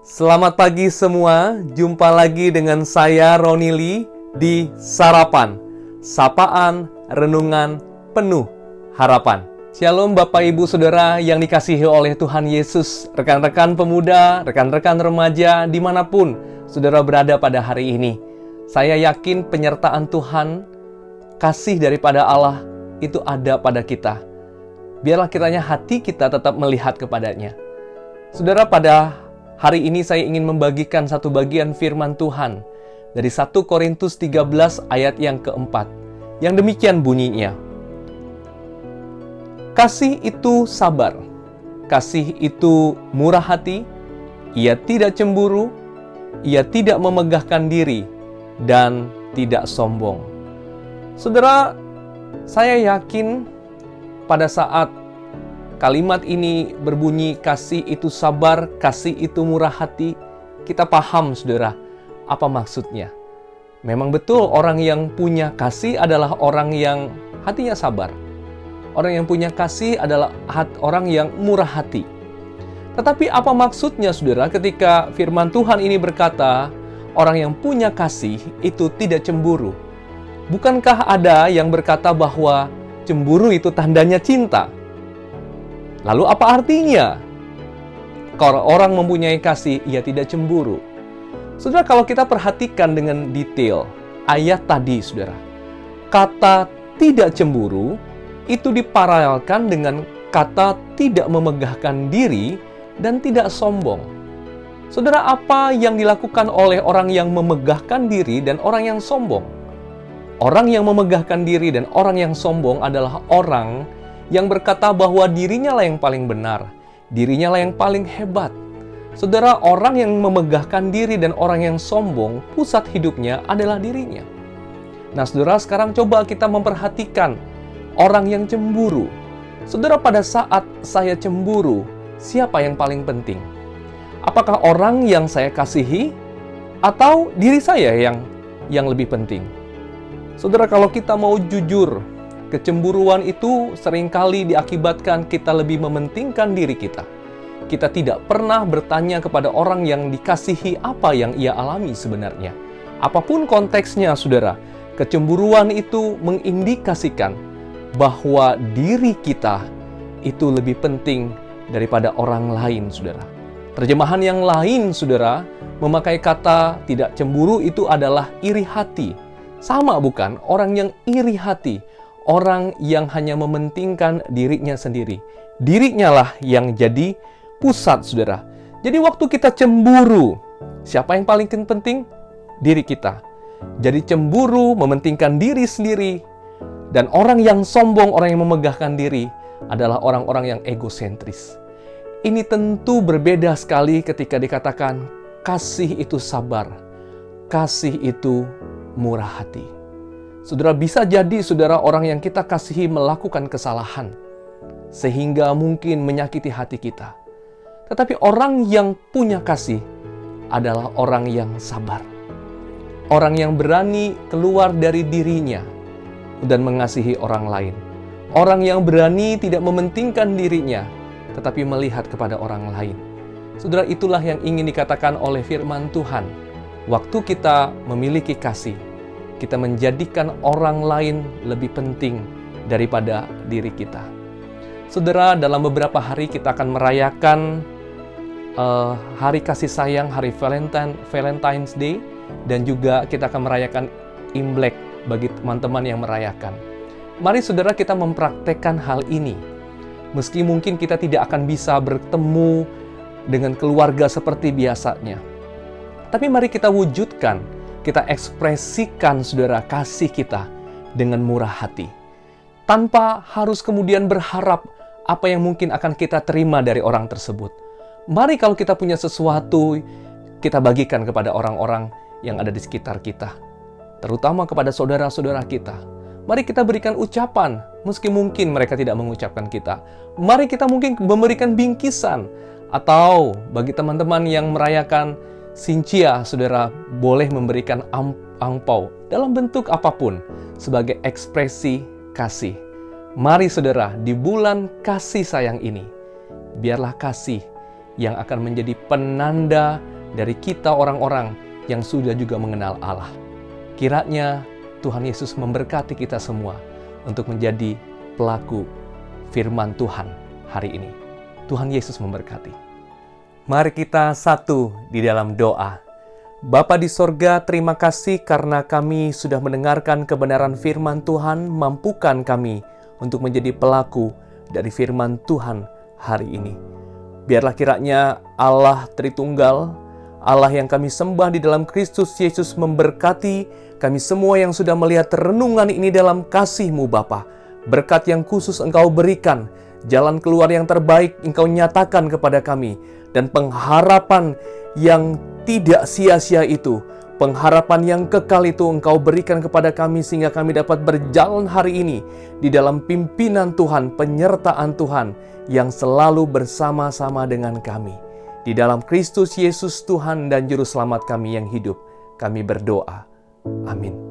Selamat pagi semua, jumpa lagi dengan saya Roni Lee di Sarapan, Sapaan Renungan Penuh Harapan. Shalom Bapak Ibu Saudara yang dikasihi oleh Tuhan Yesus, rekan-rekan pemuda, rekan-rekan remaja, dimanapun Saudara berada pada hari ini. Saya yakin penyertaan Tuhan, kasih daripada Allah itu ada pada kita. Biarlah kiranya hati kita tetap melihat kepadanya. Saudara, pada hari ini saya ingin membagikan satu bagian firman Tuhan dari 1 Korintus 13 ayat yang keempat, yang demikian bunyinya. Kasih itu sabar, kasih itu murah hati, ia tidak cemburu, ia tidak memegahkan diri, dan tidak sombong. Saudara, saya yakin pada saat kalimat ini berbunyi, kasih itu sabar, kasih itu murah hati, kita paham, saudara, apa maksudnya. Memang betul orang yang punya kasih adalah orang yang hatinya sabar. Orang yang punya kasih adalah orang yang murah hati. Tetapi apa maksudnya, saudara, ketika firman Tuhan ini berkata, orang yang punya kasih itu tidak cemburu? Bukankah ada yang berkata bahwa cemburu itu tandanya cinta? Lalu apa artinya? Kalau orang mempunyai kasih, ia tidak cemburu. Saudara, kalau kita perhatikan dengan detail ayat tadi, saudara, kata tidak cemburu itu diparalelkan dengan kata tidak memegahkan diri dan tidak sombong. Saudara, apa yang dilakukan oleh orang yang memegahkan diri dan orang yang sombong? Orang yang memegahkan diri dan orang yang sombong adalah orang yang berkata bahwa dirinya lah yang paling benar, dirinya lah yang paling hebat. Saudara, orang yang memegahkan diri dan orang yang sombong, pusat hidupnya adalah dirinya. Nah, saudara, sekarang coba kita memperhatikan orang yang cemburu. Saudara, pada saat saya cemburu, siapa yang paling penting? Apakah orang yang saya kasihi atau diri saya yang lebih penting? Saudara, kalau kita mau jujur, kecemburuan itu seringkali diakibatkan kita lebih mementingkan diri kita. Kita tidak pernah bertanya kepada orang yang dikasihi apa yang ia alami sebenarnya. Apapun konteksnya, saudara, kecemburuan itu mengindikasikan bahwa diri kita itu lebih penting daripada orang lain, saudara. Terjemahan yang lain, saudara, memakai kata tidak cemburu itu adalah iri hati. Sama bukan? Orang yang iri hati, orang yang hanya mementingkan dirinya sendiri. Dirinya lah yang jadi pusat, saudara. Jadi waktu kita cemburu, siapa yang paling penting? Diri kita. Jadi cemburu, mementingkan diri sendiri. Dan orang yang sombong, orang yang memegahkan diri, adalah orang-orang yang egosentris. Ini tentu berbeda sekali ketika dikatakan, kasih itu sabar, kasih itu murah hati. Saudara, bisa jadi saudara orang yang kita kasihi melakukan kesalahan sehingga mungkin menyakiti hati kita. Tetapi orang yang punya kasih adalah orang yang sabar. Orang yang berani keluar dari dirinya dan mengasihi orang lain. Orang yang berani tidak mementingkan dirinya tetapi melihat kepada orang lain. Saudara, itulah yang ingin dikatakan oleh firman Tuhan. Waktu kita memiliki kasih, kita menjadikan orang lain lebih penting daripada diri kita. Saudara, dalam beberapa hari kita akan merayakan hari kasih sayang, hari Valentine's Day, dan juga kita akan merayakan Imlek bagi teman-teman yang merayakan. Mari saudara, kita mempraktekkan hal ini. Meski mungkin kita tidak akan bisa bertemu dengan keluarga seperti biasanya, tapi mari kita wujudkan, kita ekspresikan, saudara, kasih kita dengan murah hati. Tanpa harus kemudian berharap apa yang mungkin akan kita terima dari orang tersebut. Mari kalau kita punya sesuatu, kita bagikan kepada orang-orang yang ada di sekitar kita. Terutama kepada saudara-saudara kita. Mari kita berikan ucapan, meski mungkin mereka tidak mengucapkan kita. Mari kita mungkin memberikan bingkisan. Atau bagi teman-teman yang merayakan Sincia, saudara boleh memberikan angpau dalam bentuk apapun sebagai ekspresi kasih. Mari saudara, di bulan kasih sayang ini, biarlah kasih yang akan menjadi penanda dari kita orang-orang yang sudah juga mengenal Allah. Kiranya Tuhan Yesus memberkati kita semua untuk menjadi pelaku firman Tuhan hari ini. Tuhan Yesus memberkati. Mari kita satu di dalam doa. Bapa di sorga, terima kasih karena kami sudah mendengarkan kebenaran firman Tuhan. Mampukan kami untuk menjadi pelaku dari firman Tuhan hari ini. Biarlah kiranya Allah Tritunggal, Allah yang kami sembah di dalam Kristus Yesus memberkati kami semua yang sudah melihat renungan ini dalam kasih-Mu Bapa. Berkat yang khusus Engkau berikan, jalan keluar yang terbaik Engkau nyatakan kepada kami, dan pengharapan yang tidak sia-sia itu, pengharapan yang kekal itu Engkau berikan kepada kami sehingga kami dapat berjalan hari ini di dalam pimpinan Tuhan, penyertaan Tuhan yang selalu bersama-sama dengan kami. Di dalam Kristus Yesus Tuhan dan Juru Selamat kami yang hidup, kami berdoa. Amin.